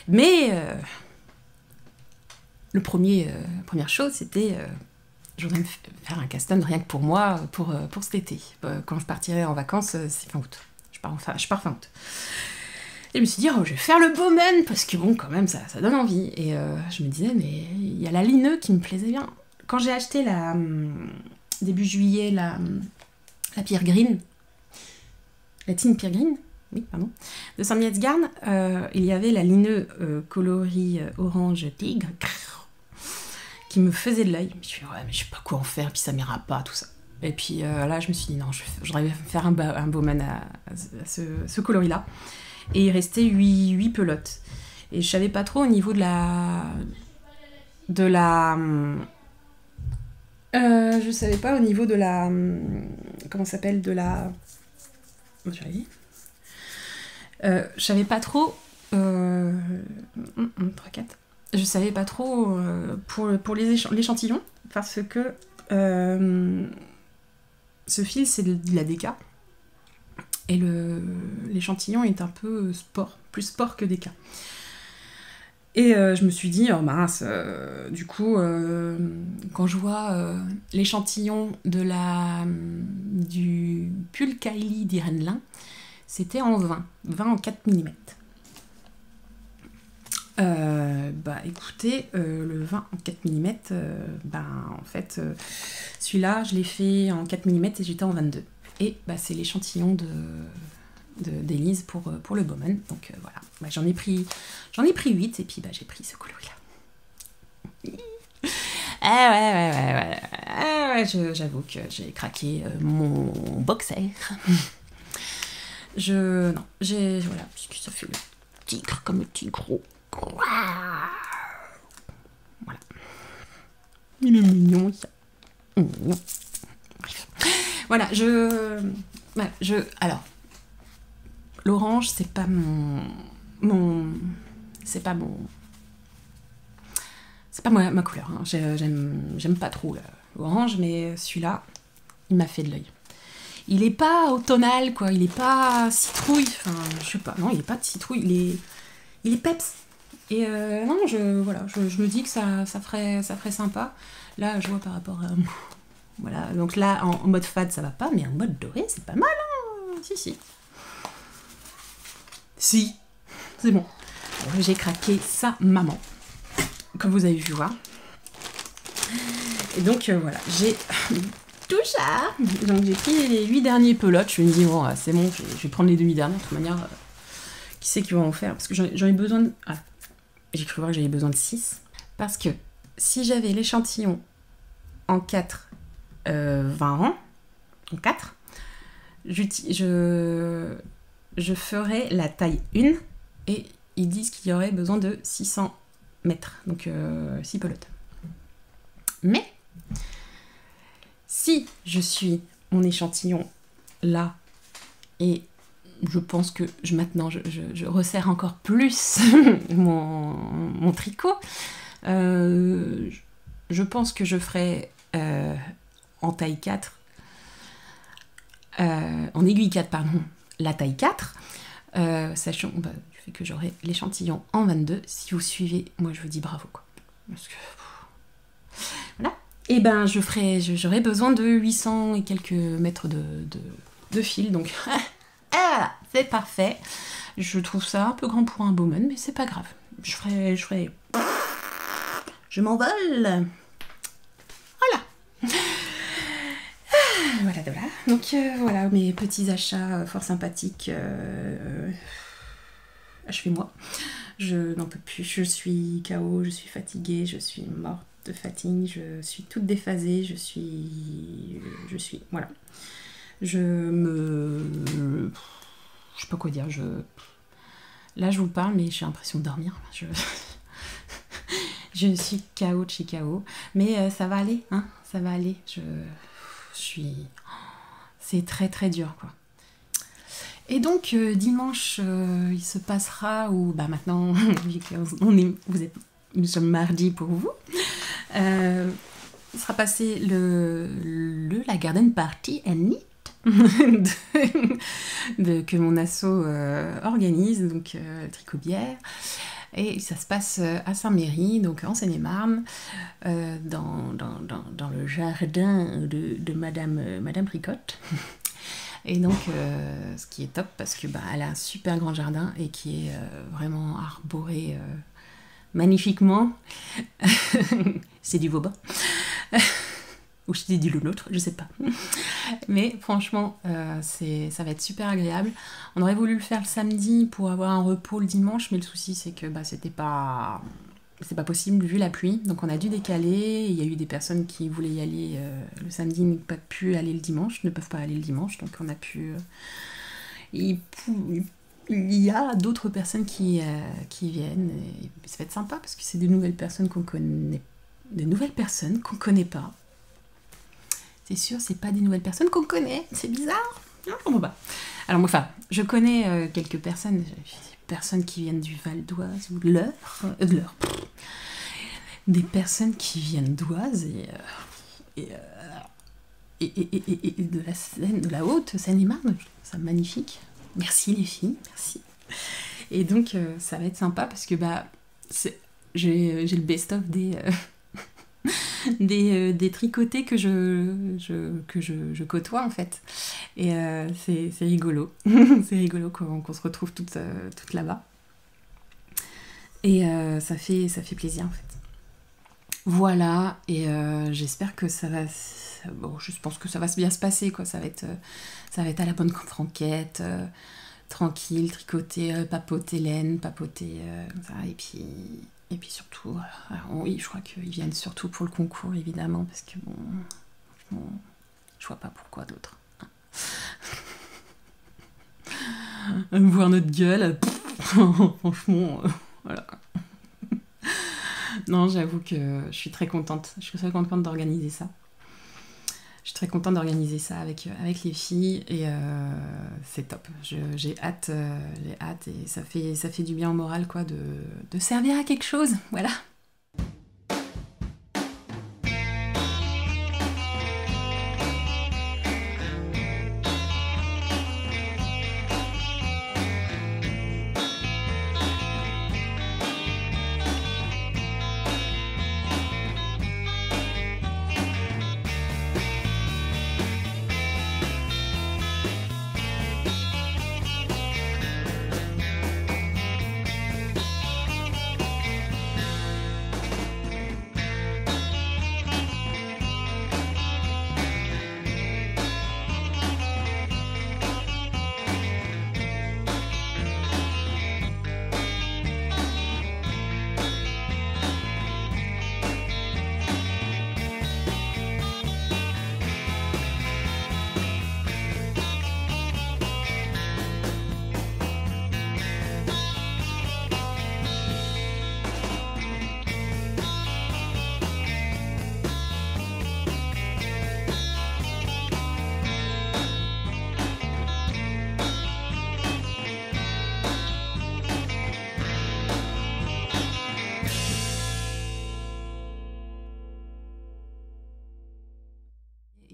Mais première chose, c'était je voudrais me faire un custom rien que pour moi, pour cet été. Quand je partirai en vacances, c'est fin août. Je pars fin août. Et je me suis dit, je vais faire le bowman, parce que bon, quand même, ça donne envie. Et je me disais, mais il y a la lineux qui me plaisait bien. Quand j'ai acheté début juillet, la Pierre Green, la Team Pierre Green, oui, pardon, de Saint-Mietz-Garn, il y avait la lineux coloris orange tigre, qui me faisait de l'œil. Je me suis dit, ouais, mais je sais pas quoi en faire, puis ça m'ira pas, tout ça. Et puis là, je me suis dit, non, je voudrais faire un bowman à ce coloris-là. Et il restait 8 pelotes. Et je savais pas trop au niveau de la de la... je savais pas au niveau de la... comment ça s'appelle? De la... J'arrive. Je savais pas trop... 3, 4. Je savais pas trop pour l'échantillon, parce que ce fil, c'est de la DK. Et l'échantillon est un peu plus sport que DK. Et je me suis dit, oh mince, du coup, quand je vois l'échantillon du pull Kylie d'Irène, c'était en 20 en 4 mm. Bah écoutez, le 20 en 4 mm, en fait, celui-là, je l'ai fait en 4 mm et j'étais en 22. Et bah, c'est l'échantillon d'Élise pour le Bowman. Donc voilà, bah, j'en ai pris 8 et puis bah, j'ai pris ce coloris-là. Ouais, j'avoue que j'ai craqué mon boxer. Voilà, parce que ça fait le tigre comme le tigre. Voilà. Il est mignon, ça. Mignon. Voilà, alors, l'orange, c'est pas ma couleur. Hein. J'aime pas trop l'orange, mais celui-là, il m'a fait de l'œil. Il est pas automnal, quoi. Il est pas citrouille. Enfin, je sais pas. Non, il est pas de citrouille. Il est peps. Et non, je me dis que ça ferait sympa. Là, je vois par rapport à... Voilà, donc là, en mode fade, ça va pas, mais en mode doré, c'est pas mal, hein. Si. Si, c'est bon. J'ai craqué sa maman, comme vous avez vu voir. Et donc, voilà, j'ai tout ça. Donc, j'ai pris les 8 derniers pelotes. Je me dis, bon, c'est bon, je vais prendre les 2 dernières. De toute manière, qui sait qui va en faire? Parce que j'en ai besoin de... Ah, j'ai cru voir que j'avais besoin de 6. Parce que si j'avais l'échantillon en 4... 20 ans, en 4, je ferai la taille 1 et ils disent qu'il y aurait besoin de 600 mètres, donc 6 pelotes. Mais si je suis mon échantillon là et je pense que maintenant je resserre encore plus mon tricot, je pense que je ferai en taille 4, en aiguille 4, pardon, la taille 4, sachant du fait que j'aurai l'échantillon en 22. Si vous suivez, moi je vous dis bravo, quoi. Parce que, voilà. Et ben j'aurai besoin de 800 et quelques mètres de fil, donc c'est parfait. Je trouve ça un peu grand pour un Bowman, mais c'est pas grave. Je m'envole. Voilà. Donc voilà mes petits achats fort sympathiques. Achevez-moi. Je n'en peux plus. Je suis KO, je suis fatiguée, je suis morte de fatigue, je suis toute déphasée, je suis. Voilà. Je sais pas quoi dire. Là, je vous parle, mais j'ai l'impression de dormir. Je suis KO de chez KO. Mais ça va aller, hein. Ça va aller. C'est très très dur, quoi. Et donc dimanche il se passera, ou maintenant nous sommes mardi pour vous, il sera passé la garden party and knit que mon asso organise, donc Tricobière. Et ça se passe à Saint-Méry, donc en Seine-et-Marne, dans le jardin de Madame Ricotte. Et donc, ce qui est top, parce que elle a un super grand jardin et qui est vraiment arboré magnifiquement. C'est du Vauban. Ou je dis l'un l'autre, je sais pas. Mais franchement, ça va être super agréable. On aurait voulu le faire le samedi pour avoir un repos le dimanche, mais le souci c'est que c'est pas possible vu la pluie. Donc on a dû décaler. Il y a eu des personnes qui voulaient y aller le samedi, ne peuvent pas aller le dimanche, donc on a pu... il y a d'autres personnes qui viennent. Et ça va être sympa parce que c'est des nouvelles personnes qu'on connaît de nouvelles personnes qu'on connaît pas. C'est sûr, c'est pas des nouvelles personnes qu'on connaît. C'est bizarre. Non, je comprends pas. Alors, enfin, je connais quelques personnes, des personnes qui viennent du Val d'Oise ou de l'Eure. Des personnes qui viennent d'Oise et de la Seine, de la haute Seine-et-Marne. C'est magnifique. Merci les filles, merci. Et donc, ça va être sympa parce que j'ai le best-of des tricotés que je côtoie en fait. Et c'est rigolo. C'est rigolo qu'on se retrouve toutes là-bas. Et ça fait plaisir en fait. Voilà, et j'espère que ça va... Bon, je pense que ça va bien se passer, quoi. Ça va être à la bonne franquette, tranquille, tricoter, papoter laine, papoter... ça, et puis surtout, oui, je crois qu'ils viennent surtout pour le concours, évidemment, parce que bon, je vois pas pourquoi d'autre. Voir notre gueule, franchement, voilà. Non, j'avoue que je suis très contente. Je suis très contente d'organiser ça. Je suis très contente d'organiser ça avec les filles et c'est top. J'ai hâte et ça fait du bien au moral quoi de servir à quelque chose. Voilà.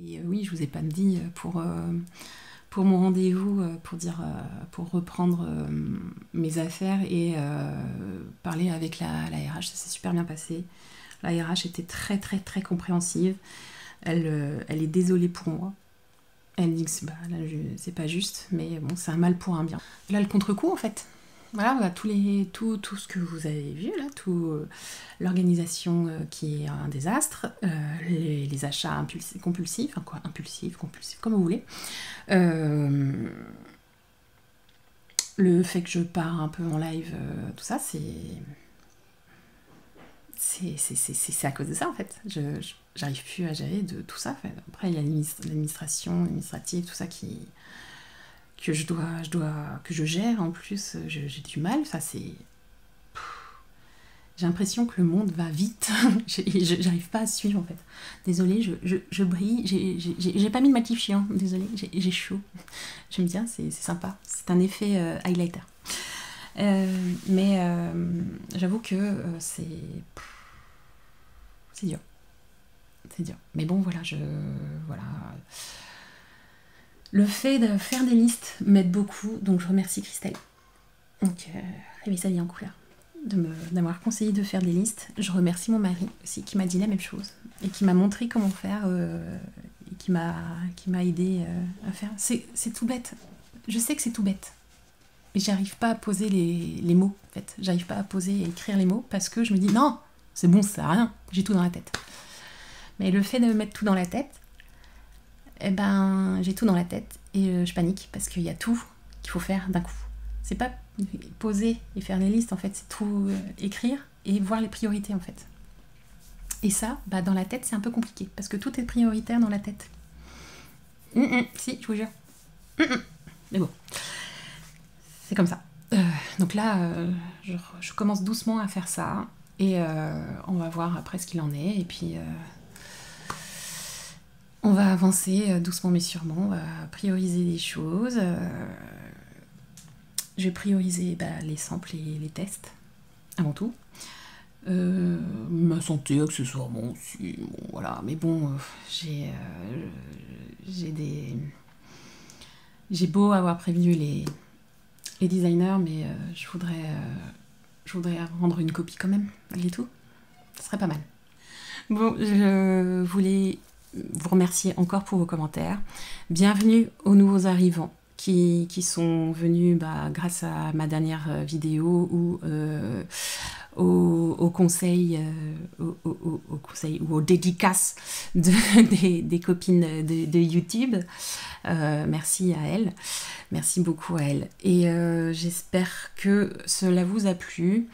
Et oui, je vous ai pas dit pour mon rendez-vous, pour reprendre mes affaires et parler avec la RH, ça s'est super bien passé. La RH était très très très compréhensive. Elle est désolée pour moi. Elle dit que c'est pas juste, mais bon, c'est un mal pour un bien. Là, le contre-coup, en fait. Voilà, tout ce que vous avez vu, là, l'organisation qui est un désastre, les achats compulsifs, enfin quoi, impulsifs, compulsifs, comme vous voulez. Le fait que je pars un peu en live, tout ça, c'est à cause de ça, en fait. J'arrive plus à gérer de tout ça. Enfin, après, il y a l'administrative, tout ça que je gère en plus, j'ai du mal, ça c'est... J'ai l'impression que le monde va vite, j'arrive pas à suivre en fait. Désolée, je brille, j'ai pas mis de maquillage, hein. Désolée, j'ai chaud. J'aime bien, c'est sympa, c'est un effet highlighter. Mais j'avoue que c'est dur. C'est dur. Mais bon, voilà, voilà. Le fait de faire des listes m'aide beaucoup, donc je remercie Christelle. Donc, réveille sa vie en couleur. D'avoir conseillé de faire des listes. Je remercie mon mari aussi qui m'a dit la même chose et qui m'a montré comment faire et qui m'a aidé à faire. C'est tout bête. Je sais que c'est tout bête. Et j'arrive pas à poser les mots, en fait. J'arrive pas à poser et écrire les mots parce que je me dis non, c'est bon, ça sert à rien. J'ai tout dans la tête. Mais le fait de me mettre tout dans la tête, eh ben, j'ai tout dans la tête et je panique parce qu'il y a tout qu'il faut faire d'un coup. C'est pas poser et faire les listes, en fait, c'est tout écrire et voir les priorités, en fait. Et ça, dans la tête, c'est un peu compliqué parce que tout est prioritaire dans la tête. Si, je vous jure. Mais bon, c'est comme ça. Donc là, je commence doucement à faire ça. Et on va voir après ce qu'il en est. Et puis on va avancer doucement mais sûrement. On va prioriser les choses. Je vais prioriser les samples et les tests avant tout. Ma santé accessoirement aussi. Bon, voilà. Mais bon, j'ai beau avoir prévenu les designers, mais je voudrais rendre une copie quand même, malgré tout. Ce serait pas mal. Bon, je voulais vous remercier encore pour vos commentaires. Bienvenue aux nouveaux arrivants qui sont venus grâce à ma dernière vidéo ou au conseil ou aux dédicaces des copines de YouTube. Merci à elles, merci beaucoup à elles. Et j'espère que cela vous a plu.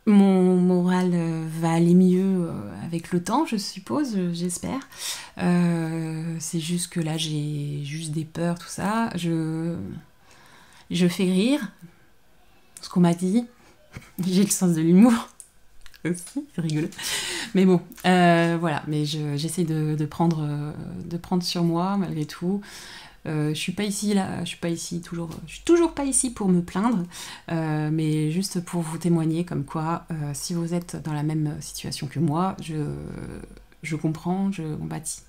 Mon moral va aller mieux avec le temps, je suppose, j'espère. C'est juste que là, j'ai juste des peurs, tout ça. Je fais rire, ce qu'on m'a dit. J'ai le sens de l'humour aussi, c'est rigolo. Mais bon, voilà. Mais j'essaie de prendre sur moi, malgré tout. Je suis pas ici là, je suis toujours pas ici pour me plaindre, mais juste pour vous témoigner comme quoi, si vous êtes dans la même situation que moi, je comprends, je compatis.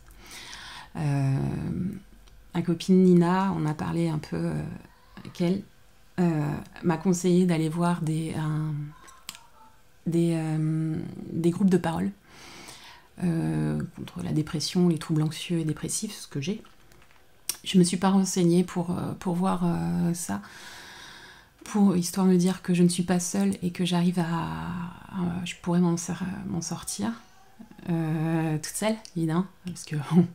Ma copine Nina, on a parlé un peu avec elle, m'a conseillé d'aller voir des groupes de parole contre la dépression, les troubles anxieux et dépressifs, ce que j'ai. Je me suis pas renseignée pour voir ça, histoire de me dire que je ne suis pas seule et que j'arrive je pourrais m'en sortir toute seule, évidemment, parce que on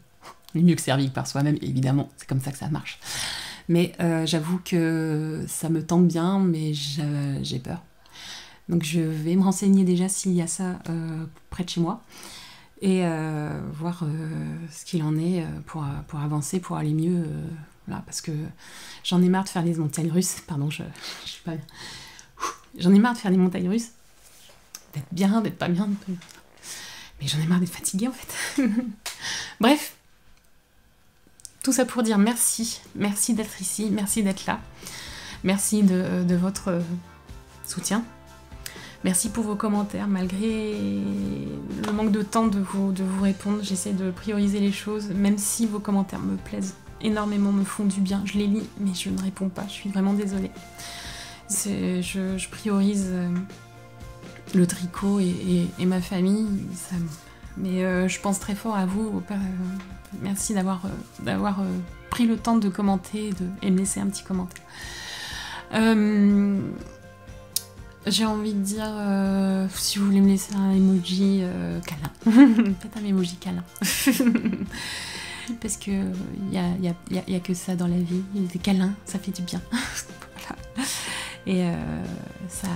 est mieux que servi par soi-même, évidemment, c'est comme ça que ça marche. Mais j'avoue que ça me tente bien, mais j'ai peur. Donc je vais me renseigner déjà s'il y a ça près de chez moi. Et voir ce qu'il en est pour avancer, pour aller mieux. Là, parce que j'en ai marre de faire les montagnes russes. Pardon, je suis pas bien. J'en ai marre de faire les montagnes russes. D'être bien, d'être pas bien. Mais j'en ai marre d'être fatiguée en fait. Bref. Tout ça pour dire merci. Merci d'être ici. Merci d'être là. Merci de votre soutien. Merci pour vos commentaires, malgré le manque de temps de vous répondre. J'essaie de prioriser les choses, même si vos commentaires me plaisent énormément, me font du bien. Je les lis, mais je ne réponds pas, je suis vraiment désolée. Je priorise le tricot et ma famille, mais je pense très fort à vous. Merci d'avoir pris le temps de commenter et me laisser un petit commentaire. J'ai envie de dire, si vous voulez me laisser un emoji câlin, faites un emoji câlin. Parce que y a que ça dans la vie, des câlins, ça fait du bien. Voilà. Et ça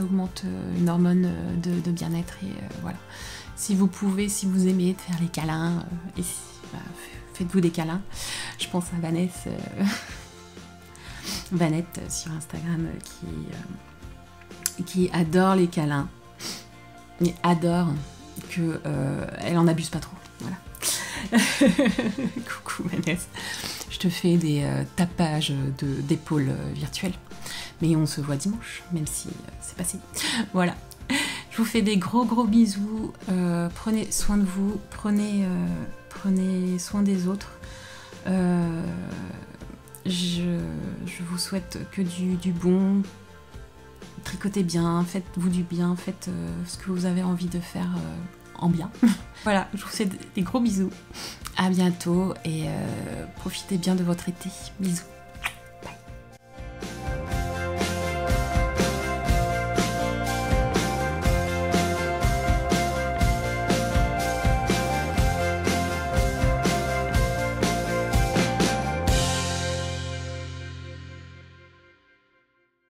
augmente une hormone de bien-être. Et voilà. Si vous pouvez, si vous aimez de faire les câlins, faites-vous des câlins. Je pense à Vanette sur Instagram qui adore les câlins, mais adore que elle en abuse pas trop. Voilà. Coucou Vanessa, je te fais des tapages d'épaules virtuels, mais on se voit dimanche, même si c'est passé. Voilà. Je vous fais des gros bisous. Prenez soin de vous, prenez soin des autres. Je vous souhaite que du bon. Tricotez bien, faites-vous du bien, faites ce que vous avez envie de faire en bien. Voilà, je vous fais des gros bisous. À bientôt et profitez bien de votre été. Bisous.